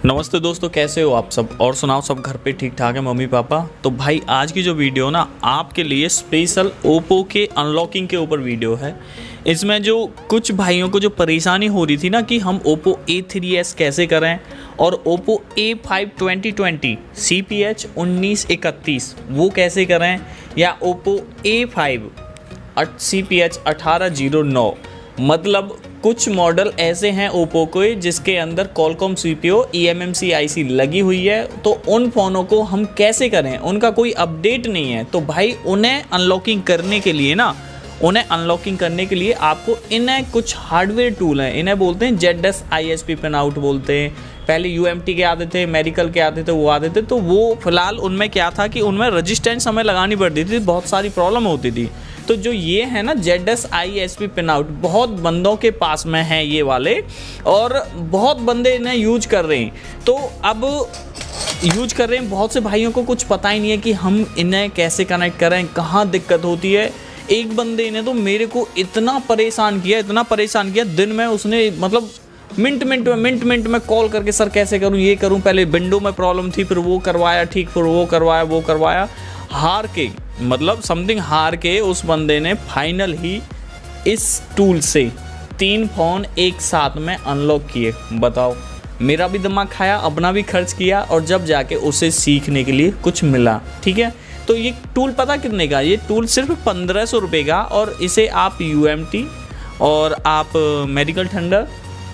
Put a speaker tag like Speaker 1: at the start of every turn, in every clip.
Speaker 1: नमस्ते दोस्तों, कैसे हो आप सब? और सुनाओ, सब घर पे ठीक ठाक है, मम्मी पापा? तो भाई आज की जो वीडियो ना आपके लिए स्पेशल ओप्पो के अनलॉकिंग के ऊपर वीडियो है। इसमें जो कुछ भाइयों को जो परेशानी हो रही थी ना कि हम ओप्पो A3s कैसे करें और ओप्पो A5 2020 CPH 1931 वो कैसे करें, या ओप्पो A5 CPH 1809, मतलब कुछ मॉडल ऐसे हैं ओप्पो के जिसके अंदर कॉलकॉम CPU eMMC IC लगी हुई है, तो उन फ़ोनों को हम कैसे करें? उनका कोई अपडेट नहीं है। तो भाई उन्हें अनलॉकिंग करने के लिए आपको इन्हें कुछ हार्डवेयर टूल हैं, इन्हें बोलते हैं ZS ISP पिन आउट बोलते हैं। पहले UMT के आते थे, मेडिकल के आते थे, वो आते थे। तो वो फिलहाल उनमें क्या था कि उनमें रजिस्टेंस हमें लगानी पड़ती थी, बहुत सारी प्रॉब्लम होती थी। तो जो ये है ना ZS ISP पिन आउट, बहुत बंदों के पास में है ये वाले, और बहुत बंदे इन्हें यूज कर रहे हैं। तो अब यूज कर रहे हैं, बहुत से भाइयों को कुछ पता ही नहीं है कि हम इन्हें कैसे कनेक्ट करें, कहाँ दिक्कत होती है। एक बंदे ने तो मेरे को इतना परेशान किया दिन में, उसने मतलब मिनट में कॉल करके, सर कैसे करूं, ये करूं, पहले विंडो में प्रॉब्लम थी, फिर वो करवाया ठीक, फिर वो करवाया हार के उस बंदे ने फाइनल ही इस टूल से 3 फ़ोन एक साथ में अनलॉक किए। बताओ, मेरा भी दिमाग खाया, अपना भी खर्च किया, और जब जाके उसे सीखने के लिए कुछ मिला। ठीक है, तो ये टूल पता कितने का? ये टूल सिर्फ 1500 रुपये का, और इसे आप UMT और आप मेडिकल थंडर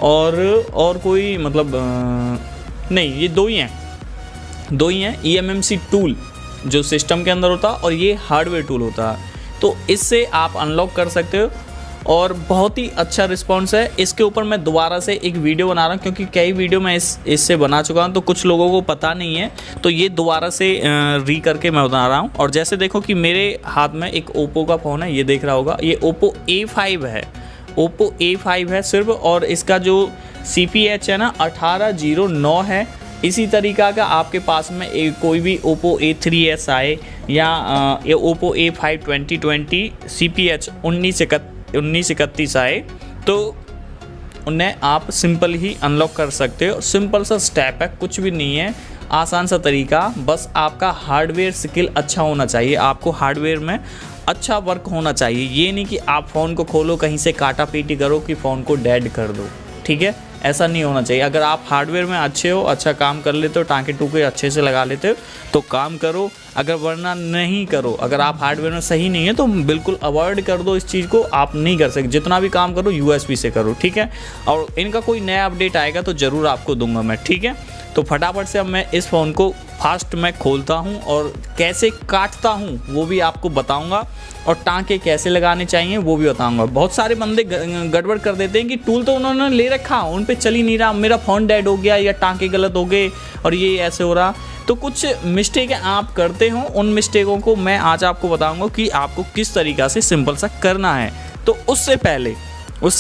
Speaker 1: और कोई मतलब नहीं, ये दो ही हैं eMMC टूल जो सिस्टम के अंदर होता है, और ये हार्डवेयर टूल होता है। तो इससे आप अनलॉक कर सकते हो, और बहुत ही अच्छा रिस्पॉन्स है। इसके ऊपर मैं दोबारा से एक वीडियो बना रहा हूँ, क्योंकि कई वीडियो मैं इससे बना चुका हूँ, तो कुछ लोगों को पता नहीं है, तो ये दोबारा से री करके मैं बना रहा हूँ। और जैसे देखो कि मेरे हाथ में एक ओप्पो का फ़ोन है, ये देख रहा होगा, ये ओप्पो A5 है सिर्फ, और इसका जो CPH है ना 1809 है। इसी तरीका का आपके पास में कोई भी ओप्पो A3s आए, या ओप्पो A5 2020 CPH 1931 आए, तो उन्हें आप सिंपल ही अनलॉक कर सकते हो। सिंपल सा स्टेप है, कुछ भी नहीं है, आसान सा तरीका। बस आपका हार्डवेयर स्किल अच्छा होना चाहिए, आपको हार्डवेयर में अच्छा वर्क होना चाहिए। ये नहीं कि आप फ़ोन को खोलो, कहीं से काटा पीटी करो कि फ़ोन को डेड कर दो। ठीक है, ऐसा नहीं होना चाहिए। अगर आप हार्डवेयर में अच्छे हो, अच्छा काम कर लेते हो, टाँके टूके अच्छे से लगा लेते हो, तो काम करो, अगर वरना नहीं करो। अगर आप हार्डवेयर में सही नहीं है तो बिल्कुल अवॉइड कर दो इस चीज़ को, आप नहीं कर सकते। जितना भी काम करो USB से करो, ठीक है। और इनका कोई नया अपडेट आएगा तो ज़रूर आपको दूंगा मैं, ठीक है। तो फटाफट से अब मैं इस फ़ोन को फास्ट में खोलता हूँ, और कैसे काटता हूँ वो भी आपको बताऊँगा, और टाँके कैसे लगाने चाहिए वो भी बताऊँगा। बहुत सारे बंदे गड़बड़ कर देते हैं कि टूल तो उन्होंने ले रखा, उन पे चल ही नहीं रहा, मेरा फ़ोन डेड हो गया, या टाँके गलत हो गए, और ये ऐसे हो रहा। तो कुछ मिस्टेक आप करते हो, उन मिस्टेकों को मैं आज आपको बताऊँगा कि आपको किस तरीक़ा से सिंपल सा करना है। तो उससे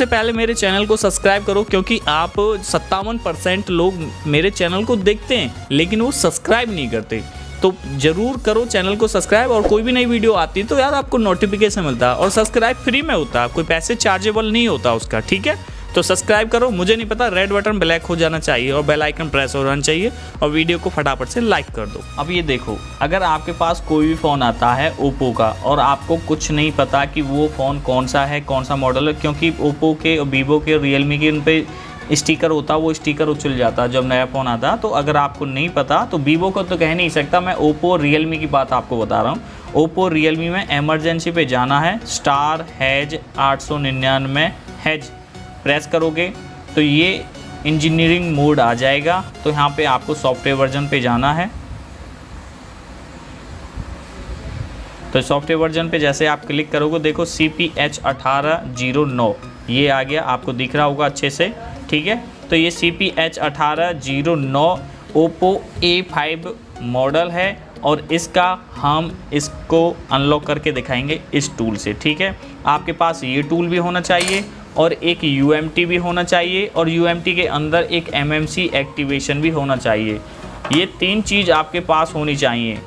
Speaker 1: पहले मेरे चैनल को सब्सक्राइब करो, क्योंकि आप 57% लोग मेरे चैनल को देखते हैं लेकिन वो सब्सक्राइब नहीं करते। तो ज़रूर करो चैनल को सब्सक्राइब, और कोई भी नई वीडियो आती है तो यार आपको नोटिफिकेशन मिलता है, और सब्सक्राइब फ्री में होता है, कोई पैसे चार्जेबल नहीं होता उसका। ठीक है, तो सब्सक्राइब करो। मुझे नहीं पता, रेड बटन ब्लैक हो जाना चाहिए और बेल आइकन प्रेस हो जाना चाहिए, और वीडियो को फटाफट से लाइक कर दो। अब ये देखो, अगर आपके पास कोई भी फ़ोन आता है ओप्पो का, और आपको कुछ नहीं पता कि वो फ़ोन कौन सा है, कौन सा मॉडल है, क्योंकि ओप्पो के, वीवो के, रियलमी के उन पे स्टिकर होता है, वो स्टिकर उछल जाता है जब नया फ़ोन आता है। तो अगर आपको नहीं पता, तो वीवो को तो कह नहीं सकता, मैं ओप्पो रियलमी की बात आपको बता रहा हूँ। ओप्पो रियलमी में एमरजेंसी पे जाना है, *899# प्रेस करोगे तो ये इंजीनियरिंग मोड आ जाएगा। तो यहाँ पे आपको सॉफ्टवेयर वर्जन पे जाना है। तो सॉफ्टवेयर वर्जन पे जैसे आप क्लिक करोगे, देखो CPH 1809 ये आ गया, आपको दिख रहा होगा अच्छे से। ठीक है, तो ये CPH 1809 ओप्पो A5 मॉडल है, और हम इसको अनलॉक करके दिखाएंगे इस टूल से। ठीक है, आपके पास ये टूल भी होना चाहिए, और एक UMT भी होना चाहिए, और UMT के अंदर एक MMC एक्टिवेशन भी होना चाहिए। ये 3 चीज़ आपके पास होनी चाहिए,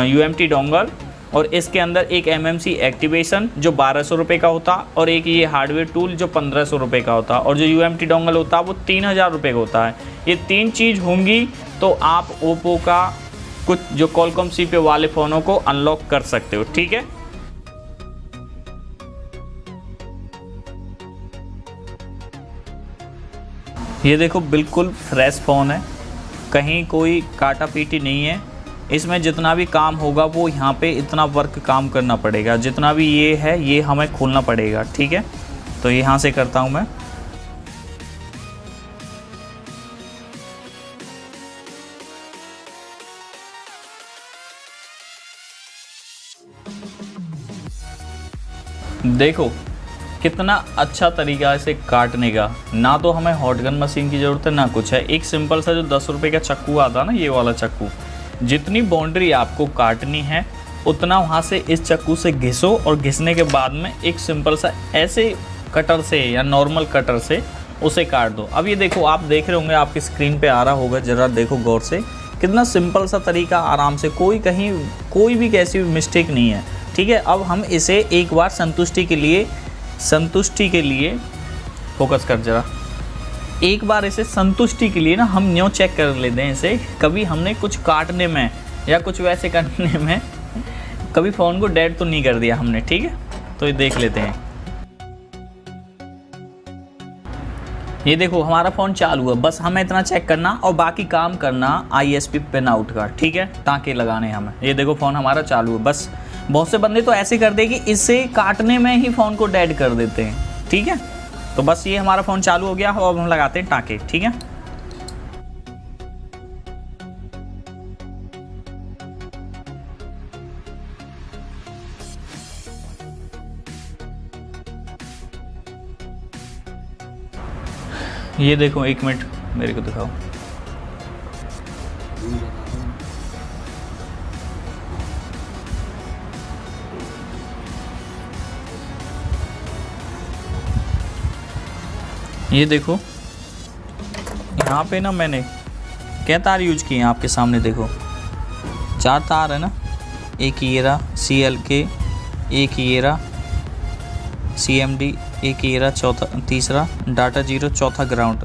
Speaker 1: UMT डोंगल और इसके अंदर एक MMC एक्टिवेशन जो 1200 रुपये का होता, और एक ये हार्डवेयर टूल जो 1500 रुपये का होता, और जो UMT डोंगल होता वो 3000 रुपये का होता है। ये 3 चीज़ होंगी तो आप ओप्पो का कुछ जो Qualcomm CPU वाले फ़ोनों को अनलॉक कर सकते हो, ठीक है। ये देखो बिल्कुल फ्रेश फ़ोन है, कहीं कोई काटा पीटी नहीं है। इसमें जितना भी काम होगा वो यहाँ पे इतना वर्क काम करना पड़ेगा, जितना भी ये है ये हमें खोलना पड़ेगा, ठीक है। तो यहाँ से करता हूँ मैं। देखो कितना अच्छा तरीका से काटने का, ना तो हमें हॉट गन मशीन की ज़रूरत है ना कुछ है। एक सिंपल सा जो 10 रुपये का चक्कू आता है ना, ये वाला चक्कू, जितनी बाउंड्री आपको काटनी है उतना वहाँ से इस चक्कू से घिसो, और घिसने के बाद में एक सिंपल सा ऐसे कटर से या नॉर्मल कटर से उसे काट दो। अब ये देखो, आप देख रहे होंगे, आपकी स्क्रीन पे आ रहा होगा, ज़रा देखो गौर से, कितना सिंपल सा तरीका, आराम से, कोई भी कैसी मिस्टेक नहीं है, ठीक है। अब हम इसे एक बार संतुष्टि के लिए फोकस कर जरा, एक बार इसे संतुष्टि के लिए ना हम न्यू चेक कर लेते हैं इसे। कभी हमने कुछ काटने में या कुछ वैसे करने में कभी फ़ोन को डेड तो नहीं कर दिया हमने, ठीक है। तो ये देख लेते हैं। ये देखो हमारा फ़ोन चालू है, बस हमें इतना चेक करना और बाकी काम करना ISP पिन आउट का, ठीक है, टाँके लगाने हमें। ये देखो फ़ोन हमारा चालू है। बस बहुत से बंदे तो ऐसे कर दे कि इससे काटने में ही फ़ोन को डेड कर देते हैं, ठीक है। तो बस ये हमारा फ़ोन चालू हो गया, अब हम लगाते हैं टाँके, ठीक है। ये देखो, 1 मिनट मेरे को दिखाओ। ये देखो यहाँ पे ना मैंने क्या तार यूज किए हैं आपके सामने, देखो 4 तार है ना, एक ये रहा CLK, एक ये रहा CMD, एक ये रहा तीसरा डाटा 0, चौथा ग्राउंड।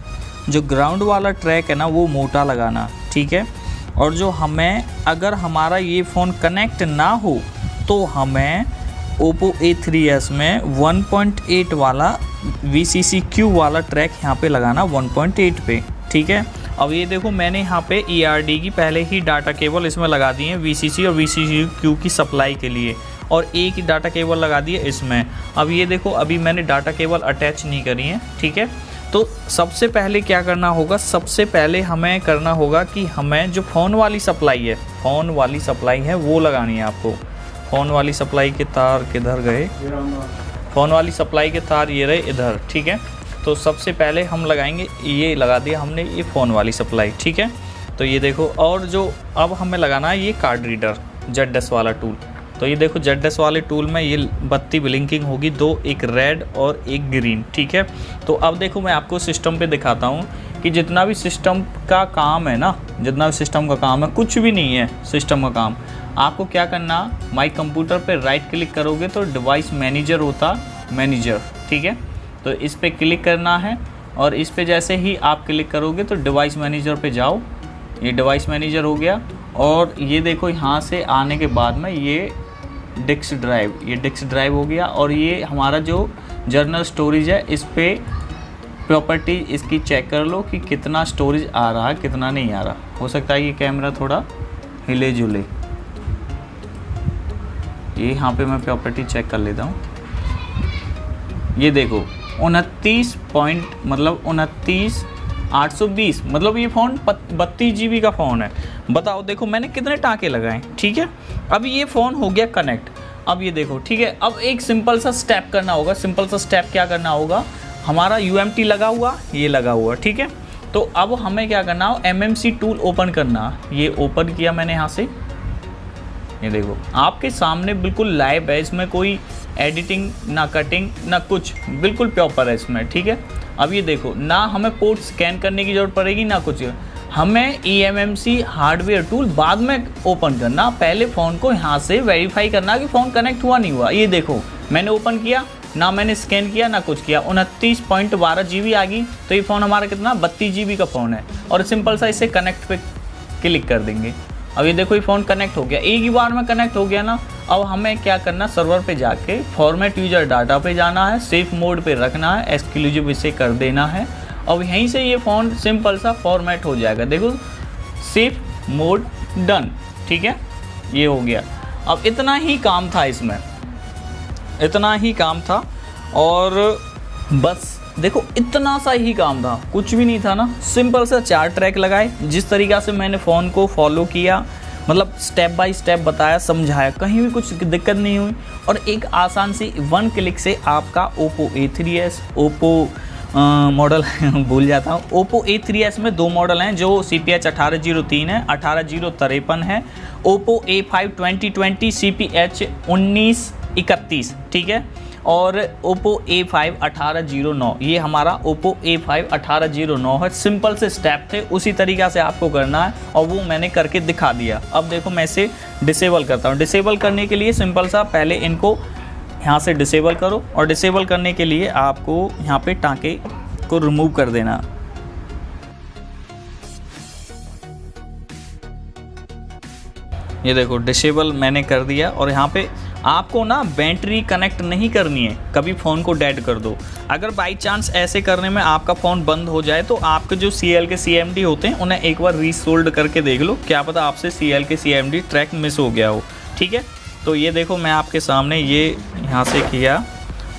Speaker 1: जो ग्राउंड वाला ट्रैक है ना वो मोटा लगाना, ठीक है। और जो हमें, अगर हमारा ये फ़ोन कनेक्ट ना हो तो हमें Oppo A3s में 1.8 वाला VCC-Q वाला ट्रैक यहाँ पे लगाना 1.8 पे, ठीक है। अब ये देखो मैंने यहाँ पे ERD की पहले ही डाटा केबल इसमें लगा दी है, VCC और VCC-Q की सप्लाई के लिए, और एक ही डाटा केबल लगा दी है इसमें। अब ये देखो, अभी मैंने डाटा केबल अटैच नहीं करी है, ठीक है। तो सबसे पहले क्या करना होगा, सबसे पहले हमें करना होगा कि हमें जो फ़ोन वाली सप्लाई है वो लगानी है आपको। फ़ोन वाली सप्लाई के तार किधर गए, फ़ोन वाली सप्लाई के तार ये रहे इधर, ठीक है। तो सबसे पहले हम लगाएंगे, ये लगा दिया हमने, ये फ़ोन वाली सप्लाई, ठीक है। तो ये देखो, और जो अब हमें लगाना है ये कार्ड रीडर ZS वाला टूल। तो ये देखो ZS वाले टूल में ये बत्ती ब्लिंकिंग होगी, 2, एक रेड और एक ग्रीन, ठीक है। तो अब देखो मैं आपको सिस्टम पे दिखाता हूँ कि जितना भी सिस्टम का काम है ना, कुछ भी नहीं है सिस्टम का काम। आपको क्या करना, माई कंप्यूटर पे राइट क्लिक करोगे तो डिवाइस मैनेजर होता, ठीक है। तो इस पर क्लिक करना है, और इस पे जैसे ही आप क्लिक करोगे तो डिवाइस मैनेजर पे जाओ, ये डिवाइस मैनेजर हो गया। और ये देखो यहाँ से आने के बाद में ये डिस्क ड्राइव हो गया, और ये हमारा जो जर्नल स्टोरेज है इस पे प्रॉपर्टी इसकी चेक कर लो कि कितना स्टोरेज आ रहा है, कितना नहीं आ रहा। हो सकता है ये कैमरा थोड़ा हिले जुले, ये यहाँ पे मैं प्रॉपर्टी चेक कर लेता हूँ। ये देखो 29.820, मतलब ये फ़ोन 32 GB का फ़ोन है। बताओ, देखो मैंने कितने टाँके लगाए, ठीक है। अब ये फ़ोन हो गया कनेक्ट। अब ये देखो, ठीक है। अब एक सिंपल सा स्टेप करना होगा। क्या करना होगा, हमारा UMT लगा हुआ, ये लगा हुआ, ठीक है। तो अब हमें क्या करना हो, MMC टूल ओपन करना। ये ओपन किया मैंने यहाँ से, ये देखो आपके सामने बिल्कुल लाइव है, इसमें कोई एडिटिंग ना कटिंग ना कुछ, बिल्कुल प्रॉपर है इसमें, ठीक है। अब ये देखो, ना हमें पोर्ट स्कैन करने की ज़रूरत पड़ेगी ना कुछ। हमें eMMC हार्डवेयर टूल बाद में ओपन करना, पहले फ़ोन को यहाँ से वेरीफाई करना कि फ़ोन कनेक्ट हुआ नहीं हुआ। ये देखो मैंने ओपन किया ना, मैंने स्कैन किया ना कुछ किया, 29.12 GB आ गई। तो ये फ़ोन हमारा कितना 32 GB का फ़ोन है और सिंपल सा इसे कनेक्ट पे क्लिक कर देंगे। अब ये देखो ये फ़ोन कनेक्ट हो गया, एक ही बार में कनेक्ट हो गया ना। अब हमें क्या करना, सर्वर पे जाके फॉर्मेट यूज़र डाटा पे जाना है, सेफ मोड पे रखना है, एक्सक्लूसिव इसे कर देना है। अब यहीं से ये फ़ोन सिंपल सा फॉर्मेट हो जाएगा। देखो सेफ मोड डन, ठीक है, ये हो गया। अब इतना ही काम था इसमें, इतना ही काम था और बस देखो इतना सा ही काम था, कुछ भी नहीं था ना। सिंपल सा 4 ट्रैक लगाए, जिस तरीक़ा से मैंने फ़ोन को फॉलो किया, मतलब स्टेप बाय स्टेप बताया, समझाया, कहीं भी कुछ दिक्कत नहीं हुई। और एक आसान सी 1 क्लिक से आपका Oppo A3s, Oppo मॉडल भूल जाता हूँ, Oppo A3s में 2 मॉडल हैं जो CPH 1803 है, 1803 है। Oppo A5 2020 CPH 1931, ठीक है। और Oppo A5 1809, ये हमारा Oppo A5 1809 है। सिंपल से स्टेप थे, उसी तरीक़ा से आपको करना है और वो मैंने करके दिखा दिया। अब देखो मैं इसे डिसेबल करता हूँ। डिसेबल करने के लिए सिंपल सा पहले इनको यहाँ से डिसेबल करो और डिसेबल करने के लिए आपको यहाँ पे टाँके को रिमूव कर देना। ये देखो डिसेबल मैंने कर दिया और यहाँ पे आपको ना बैटरी कनेक्ट नहीं करनी है, कभी फ़ोन को डेड कर दो। अगर बाई चांस ऐसे करने में आपका फ़ोन बंद हो जाए तो आपके जो CL के CMD होते हैं उन्हें एक बार रीसोल्ड करके देख लो, क्या पता आपसे CL के CMD ट्रैक मिस हो गया हो, ठीक है। तो ये देखो मैं आपके सामने ये यहाँ से किया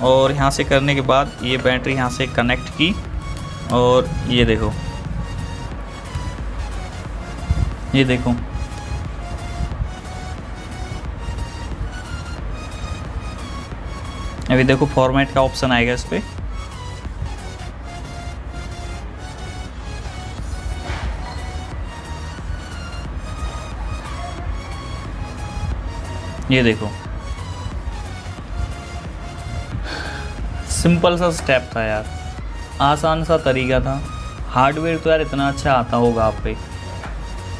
Speaker 1: और यहाँ से करने के बाद ये बैटरी यहाँ से कनेक्ट की और ये देखो, ये देखो अभी देखो फॉर्मेट का ऑप्शन आएगा इस पर। ये देखो सिंपल सा स्टेप था यार, आसान सा तरीका था। हार्डवेयर तो यार इतना अच्छा आता होगा आप पे,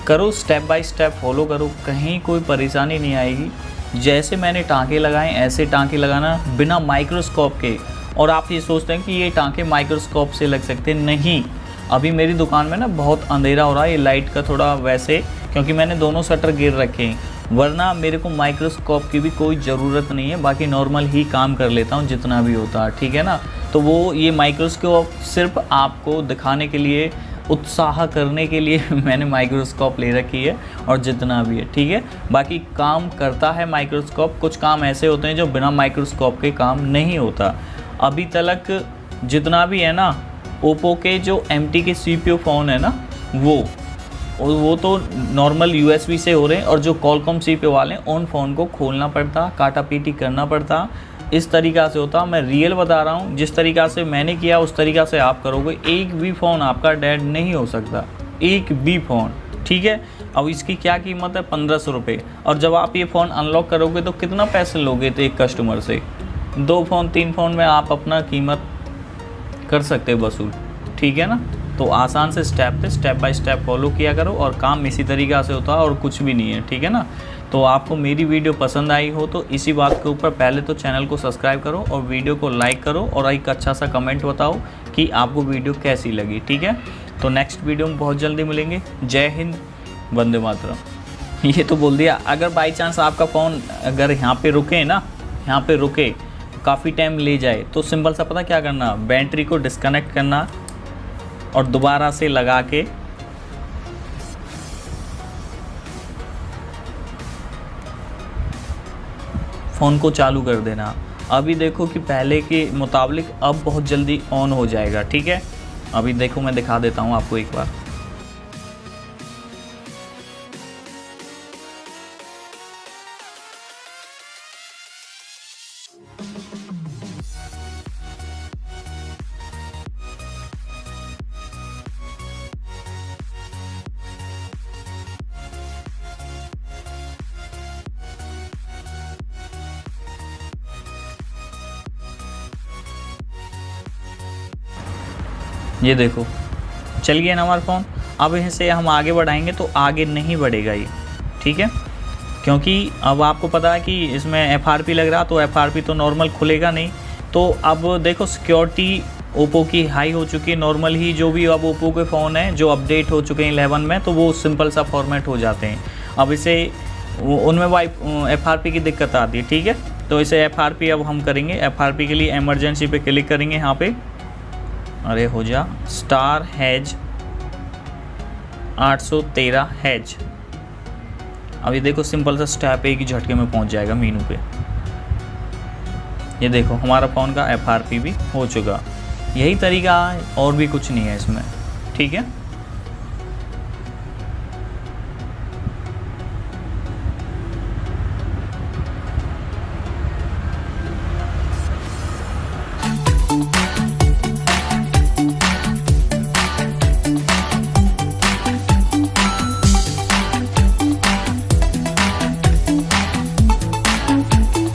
Speaker 1: करो स्टेप बाय स्टेप फॉलो करो, कहीं कोई परेशानी नहीं आएगी। जैसे मैंने टाँके लगाए ऐसे टाँके लगाना बिना माइक्रोस्कोप के। और आप ये सोचते हैं कि ये टाँके माइक्रोस्कोप से लग सकते हैं, नहीं। अभी मेरी दुकान में ना बहुत अंधेरा हो रहा है, ये लाइट का थोड़ा वैसे, क्योंकि मैंने दोनों शटर गिर रखे हैं, वरना मेरे को माइक्रोस्कोप की भी कोई ज़रूरत नहीं है। बाकी नॉर्मल ही काम कर लेता हूँ जितना भी होता है, ठीक है ना। तो वो ये माइक्रोस्कोप सिर्फ आपको दिखाने के लिए, उत्साह करने के लिए मैंने माइक्रोस्कोप ले रखी है और जितना भी है, ठीक है। बाकी काम करता है माइक्रोस्कोप, कुछ काम ऐसे होते हैं जो बिना माइक्रोस्कोप के काम नहीं होता। अभी तक जितना भी है ना, ओप्पो के जो MT के CPU फ़ोन है ना, वो तो नॉर्मल USB से हो रहे हैं और जो कॉलकॉम CPU वाले हैं उन फ़ोन को खोलना पड़ता, काटा पीटी करना पड़ता, इस तरीक़ा से होता। मैं रियल बता रहा हूँ, जिस तरीक़ा से मैंने किया उस तरीक़ा से आप करोगे, एक भी फ़ोन आपका डेड नहीं हो सकता, एक भी फ़ोन, ठीक है। अब इसकी क्या कीमत है, 1500 रुपये। और जब आप ये फ़ोन अनलॉक करोगे तो कितना पैसे लोगे थे एक कस्टमर से? 2 फ़ोन 3 फ़ोन में आप अपना कीमत कर सकते हो वसूल, ठीक है ना। तो आसान से स्टेप बाय स्टेप फॉलो किया करो और काम इसी तरीक़ा से होता है और कुछ भी नहीं है, ठीक है ना। तो आपको मेरी वीडियो पसंद आई हो तो इसी बात के ऊपर पहले तो चैनल को सब्सक्राइब करो और वीडियो को लाइक करो और एक अच्छा सा कमेंट बताओ कि आपको वीडियो कैसी लगी, ठीक है। तो नेक्स्ट वीडियो में बहुत जल्दी मिलेंगे। जय हिंद, वंदे मातरम। ये तो बोल दिया। अगर बाई चांस आपका फ़ोन अगर यहाँ पे रुके ना, यहाँ पे रुके काफ़ी टाइम ले जाए तो सिंपल सा पता क्या करना, बैटरी को डिस्कनेक्ट करना और दोबारा से लगा के फ़ोन को चालू कर देना। अभी देखो कि पहले के मुताबिक अब बहुत जल्दी ऑन हो जाएगा, ठीक है। अभी देखो मैं दिखा देता हूँ आपको एक बार। ये देखो चल गया ना हमारा फ़ोन। अब इसे हम आगे बढ़ाएंगे तो आगे नहीं बढ़ेगा ये, ठीक है, क्योंकि अब आपको पता है कि इसमें FRP लग रहा, तो FRP तो नॉर्मल खुलेगा नहीं। तो अब देखो सिक्योरिटी ओप्पो की हाई हो चुकी है, नॉर्मल ही जो भी अब ओप्पो के फ़ोन हैं जो अपडेट हो चुके हैं 11 में, तो वो सिंपल सा फॉर्मेट हो जाते हैं। अब इसे उनमें FRP की दिक्कत आती है, ठीक है। तो इसे FRP अब हम करेंगे। FRP के लिए इमरजेंसी पे क्लिक करेंगे यहाँ पे, अरे हो जा *#813#। अब ये देखो सिंपल सा स्टेप एक ही झटके में पहुँच जाएगा मीनू पे। ये देखो हमारा फ़ोन का FRP भी हो चुका। यही तरीका है और भी कुछ नहीं है इसमें, ठीक है।